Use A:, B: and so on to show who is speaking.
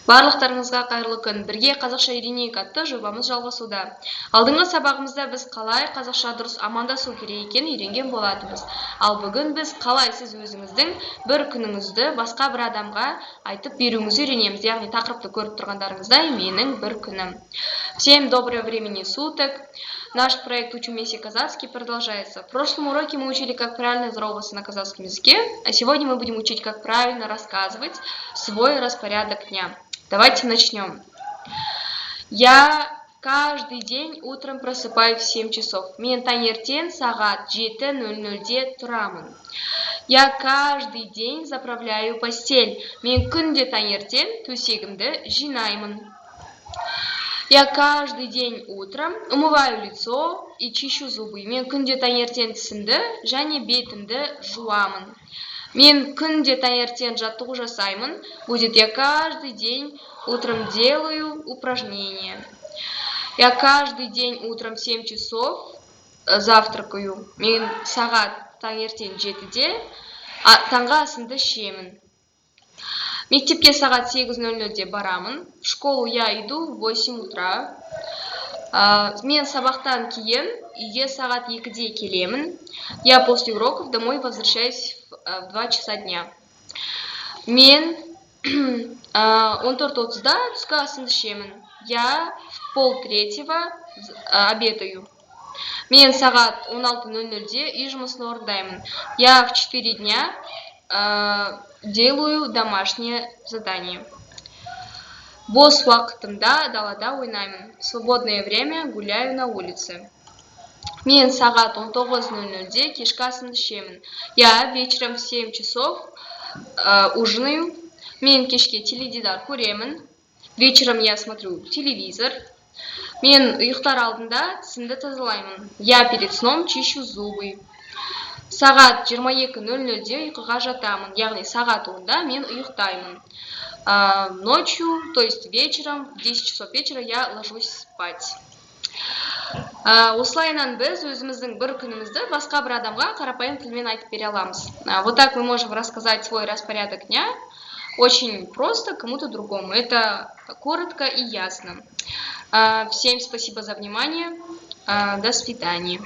A: Барлықтарыңызға қайырлы күн. Бірге қазақша үйренейік атты жобамыз жалғасуда. Алдыңғы сабағымызда біз қалай қазақша дұрыс амандасу керек екенін үйренген болатынбыз. Ал бүгін біз қалай сіз өзіңіздің бір күніңізді басқа бір адамға айтып беруіңізді үйренеміз. Яғни тақырыпты көріп тұрғандарыңыздай менің бір күнім. Всем доброго времени суток. Наш проект «Учу вместе казахский» продолжается. В прошлом уроке мы учили, как правильно здороваться на казахском языке, а сегодня мы будем учить, как правильно рассказывать свой распорядок дня. Давайте начнем. Я каждый день утром просыпаюсь в 7 часов. Мен таңертең сағат 7:00-де тұрамын. Я каждый день заправляю постель. Мен күнде таңертең төсегімді жинаймын. Я каждый день утром умываю лицо и чищу зубы. Мен күнде таңертең тісімді және бетімді жуамын. Мен күнде таңертең жаттығу жасаймын. Будет я каждый день утром делаю упражнения. Я каждый день утром в 7 часов завтракаю. Мен сағат таңертең 7-де таңғы асымды ішемін. Мектепке сағат 8:00-де барамын. В школу я иду в 8 утра. Мен сабақтан кейін үйге сағат 2-де келемін. Я после уроков домой возвращаюсь в 2 часа дня. Мен 14:30-да түскі асымды ішемін. Я в 2:30 обедаю. Мен сағат 16:00-де үй жұмысын орындаймын. Я в 4 дня делаю домашнее задание. Бос уақытымда далада ойнаймын. В свободное время гуляю на улице. Мен сағат 19:00-де кешкі асымды ішемін. Я вечером в 7 часов ужинаю. Мен кешке теледидар көремін. Вечером я смотрю телевизор. Мен ұйықтар алдында тісімді тазалаймын. Я перед сном чищу зубы. Сағат 22:00-де ұйқыға жатамын. Яғни сағат 10-да мен ұйықтаймын. Ночью, то есть вечером, в 10 часов вечера я ложусь спать. Осылайынан біз өзіміздің бір күнімізді басқа бір адамға қарапайым тілмен айтып бере аламыз. Вот так мы можем рассказать свой распорядок дня очень просто кому-то другому. Это коротко и ясно. Всем спасибо за внимание. До свидания.